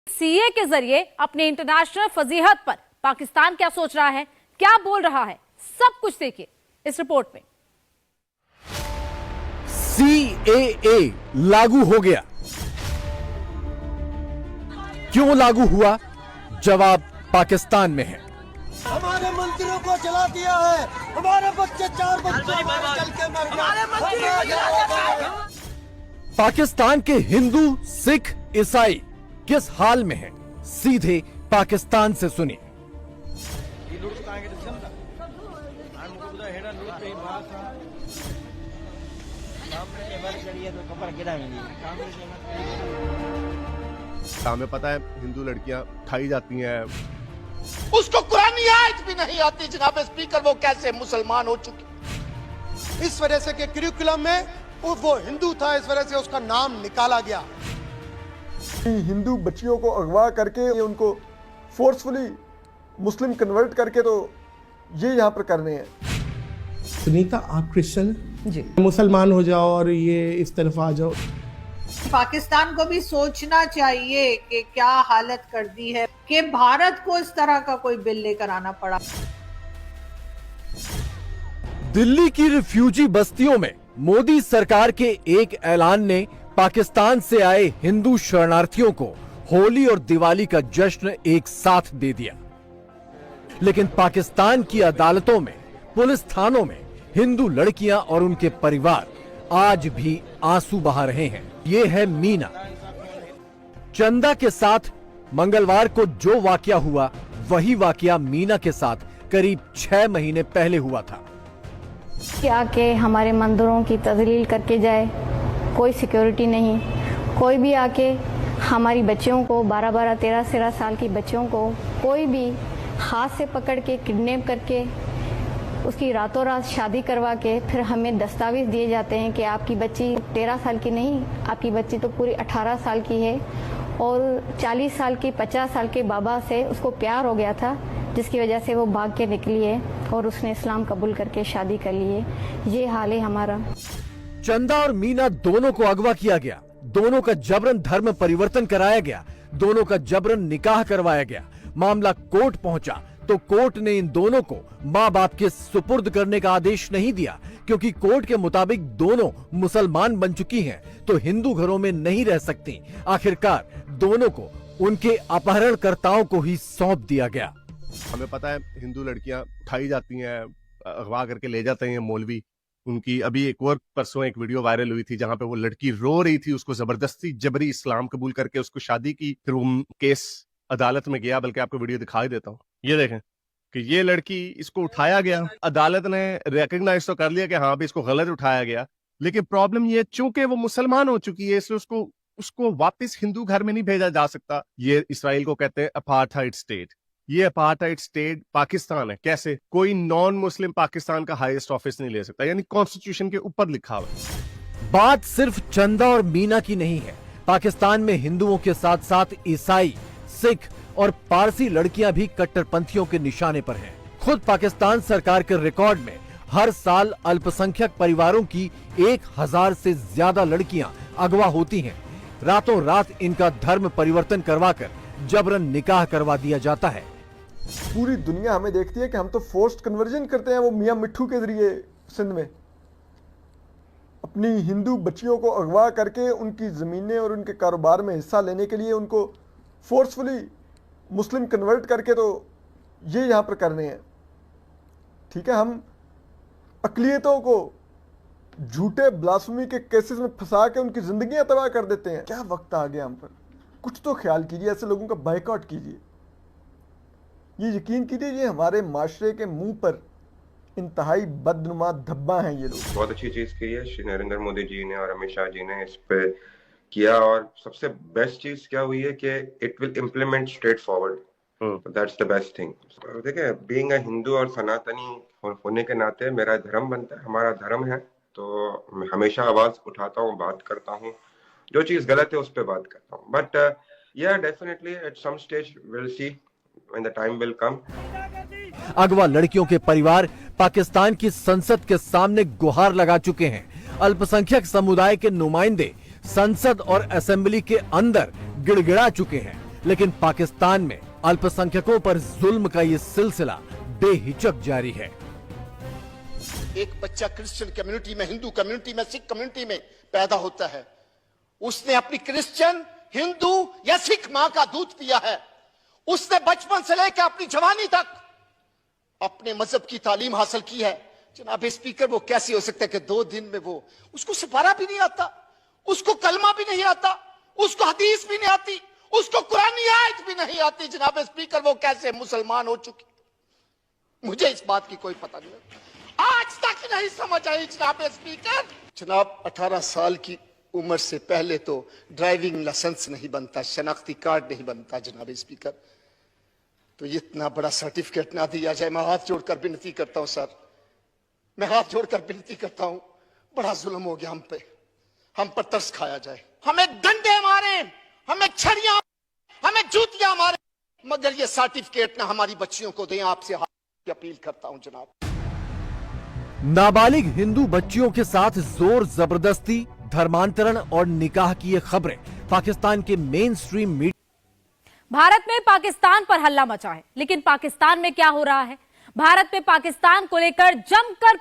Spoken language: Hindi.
सीए के जरिए अपने इंटरनेशनल फजीहत पर पाकिस्तान क्या सोच रहा है, क्या बोल रहा है, सब कुछ देखिए इस रिपोर्ट में। सीएए लागू हो गया। क्यों लागू हुआ? जवाब पाकिस्तान में है। हमारे मंदिरों को जला दिया है, हमारे बच्चे 4 बच्चे जल के मर गए। पाकिस्तान के हिंदू, सिख, ईसाई किस हाल में हैं? सीधे पाकिस्तान से सुनिए। हमें पता है हिंदू लड़कियां खाई जाती हैं। उसको कुरानी आयत भी नहीं आती जनाब स्पीकर, वो कैसे मुसलमान हो चुके। इस वजह से कि करिकुलम में वो हिंदू था, इस वजह से उसका नाम निकाला गया। हिंदू बच्चियों को अगवा करके उनको फोर्सफुली मुस्लिम कन्वर्ट करके तो ये यहाँ पर करने हैं। सुनीता, आप क्रिश्चियन जी, मुसलमान हो जाओ और ये इस तरफ आ जाओ। पाकिस्तान को भी सोचना चाहिए कि क्या हालत कर दी है कि भारत को इस तरह का कोई बिल लेकर आना पड़ा। दिल्ली की रिफ्यूजी बस्तियों में मोदी सरकार के एक ऐलान ने पाकिस्तान से आए हिंदू शरणार्थियों को होली और दिवाली का जश्न एक साथ दे दिया। लेकिन पाकिस्तान की अदालतों में, पुलिस थानों में हिंदू लड़कियां और उनके परिवार आज भी आंसू बहा रहे हैं। ये है मीना। चंदा के साथ मंगलवार को जो वाकया हुआ, वही वाकया मीना के साथ करीब 6 महीने पहले हुआ था। आके हमारे मंदिरों की तजलील करके जाए, कोई सिक्योरिटी नहीं। कोई भी आके हमारी बच्चियों को 12-12, 13-13 साल की बच्चियों को कोई भी हाथ से पकड़ के किडनैप करके उसकी रातों रात शादी करवा के फिर हमें दस्तावेज दिए जाते हैं कि आपकी बच्ची 13 साल की नहीं, आपकी बच्ची तो पूरी 18 साल की है। और 40 साल की, 50 साल के बाबा से उसको प्यार हो गया था, जिसकी वजह से वो भाग के निकली है और उसने इस्लाम कबूल करके शादी कर ली है। ये हाल है हमारा। चंदा और मीना दोनों को अगवा किया गया, दोनों का जबरन धर्म परिवर्तन कराया गया, दोनों का जबरन निकाह करवाया गया। मामला कोर्ट पहुंचा तो कोर्ट ने इन दोनों को माँ बाप के सुपुर्द करने का आदेश नहीं दिया, क्योंकि कोर्ट के मुताबिक दोनों मुसलमान बन चुकी हैं तो हिंदू घरों में नहीं रह सकती। आखिरकार दोनों को उनके अपहरणकर्ताओं को ही सौंप दिया गया। हमें पता है हिंदू लड़कियां खाई जाती हैं, अगवा करके ले जाते हैं मौलवी। उनकी अभी एक और परसों एक वीडियो वायरल हुई थी जहां पे वो लड़की रो रही थी, उसको जबरदस्ती जबरी इस्लाम कबूल करके उसको शादी की। फिर वो केस अदालत में गया, बल्कि आपको वीडियो दिखा देता हूँ। ये देखें कि ये लड़की, इसको उठाया गया, अदालत ने रिकॉग्नाइज तो कर लिया कि हाँ भी इसको गलत उठाया गया, लेकिन प्रॉब्लम ये चूंकि वो मुसलमान हो चुकी है इसलिए उसको वापस हिंदू घर में नहीं भेजा जा सकता। ये इसराइल को कहते हैं अपार्थाइड स्टेट। ये अपार्थाइड स्टेट पाकिस्तान है। कैसे? कोई नॉन मुस्लिम पाकिस्तान का हाईएस्ट ऑफिस नहीं ले सकता, यानी कॉन्स्टिट्यूशन के ऊपर लिखा हुआ। बात सिर्फ चंदा और मीना की नहीं है। पाकिस्तान में हिंदुओं के साथ साथ ईसाई, सिख और पारसी लड़कियां भी कट्टरपंथियों के निशाने पर हैं। खुद पाकिस्तान सरकार के रिकॉर्ड में हर साल अल्पसंख्यक परिवारों की 1000 से ज्यादा लड़कियां अगवा होती हैं। रातों रात इनका धर्म परिवर्तन करवाकर जबरन निकाह करवा दिया जाता है। पूरी दुनिया हमें देखती है कि हम तो फोर्स्ड कन्वर्जन करते हैं, वो मियां मिट्ठू के जरिए सिंध में अपनी हिंदू बच्चियों को अगवा करके उनकी ज़मीनें और उनके कारोबार में हिस्सा लेने के लिए उनको फोर्सफुली मुस्लिम कन्वर्ट करके तो ये यहाँ पर करने हैं। ठीक है, हम अक़लियतों को झूठे ब्लास्फेमी के केसेस में फंसा के उनकी ज़िंदगियाँ तबाह कर देते हैं। क्या वक्त आ गया हम पर? कुछ तो ख्याल कीजिए, ऐसे लोगों का बाइकआउट कीजिए। ये यकीन कीजिए, ये हमारे माशरे के मुंह पर इंतहाई बदनुमा धब्बा हैं ये लोग। बहुत अच्छी चीज़ की है श्री नरेंद्र मोदी जी ने और अमित शाह जी ने इस पे किया, और सबसे बेस्ट चीज क्या हुई है कि it will implement straight forward. That's the best thing. देखिए, बीइंग अ हिंदू और सनातनी होने के नाते मेरा धर्म बनता है, हमारा धर्म है, तो मैं हमेशा आवाज उठाता हूँ, बात करता हूँ, जो चीज गलत है उस पर बात करता हूँ। But yeah definitely at some stage will see when the time will come. अगवा लड़कियों के परिवार पाकिस्तान की संसद के सामने गुहार लगा चुके हैं। अल्पसंख्यक समुदाय के नुमाइंदे संसद और असेंबली के अंदर गिड़गिड़ा चुके हैं। लेकिन पाकिस्तान में अल्पसंख्यकों पर जुल्म का ये सिलसिला बेहिचक जारी है। एक बच्चा क्रिश्चियन कम्युनिटी में, हिंदू कम्युनिटी में, सिख कम्युनिटी में पैदा होता है, उसने अपनी क्रिश्चियन, हिंदू या सिख मां का दूध पिया है, उसने बचपन से लेकर अपनी जवानी तक अपने मजहब की तालीम हासिल की है। जनाब स्पीकर, वो कैसे हो सकता है कि 2 दिन में वो, उसको सिपारा भी नहीं आता, उसको कलमा भी नहीं आता, उसको हदीस भी नहीं आती, उसको कुरानी आयत भी नहीं आती। जनाब स्पीकर, वो कैसे मुसलमान हो चुकी, मुझे इस बात की कोई पता नहीं, आज तक नहीं समझ आई। जनाब स्पीकर, जनाब 18 साल की उम्र से पहले तो ड्राइविंग लाइसेंस नहीं बनता, शनाख्ती कार्ड नहीं बनता। जनाब स्पीकर, तो इतना बड़ा सर्टिफिकेट ना दिया जाए। मैं हाथ जोड़कर विनती करता हूं सर, मैं हाथ जोड़कर विनती करता हूं, बड़ा जुल्म हो गया हम पे, हम पर तरस खाया जाए। हमें डंडे मारे, हमें छड़ियां, हमें जूतियां मारे, मगर ये सर्टिफिकेट ना हमारी बच्चियों को दें। आपसे हाथ की अपील करता हूं जनाब। नाबालिग हिंदू बच्चियों के साथ जोर जबरदस्ती, धर्मांतरण और निकाह की ये खबरें पाकिस्तान के मेन स्ट्रीम मीडिया। भारत में पाकिस्तान पर हल्ला मचा है, लेकिन पाकिस्तान में क्या हो रहा है? भारत में पाकिस्तान को लेकर जमकर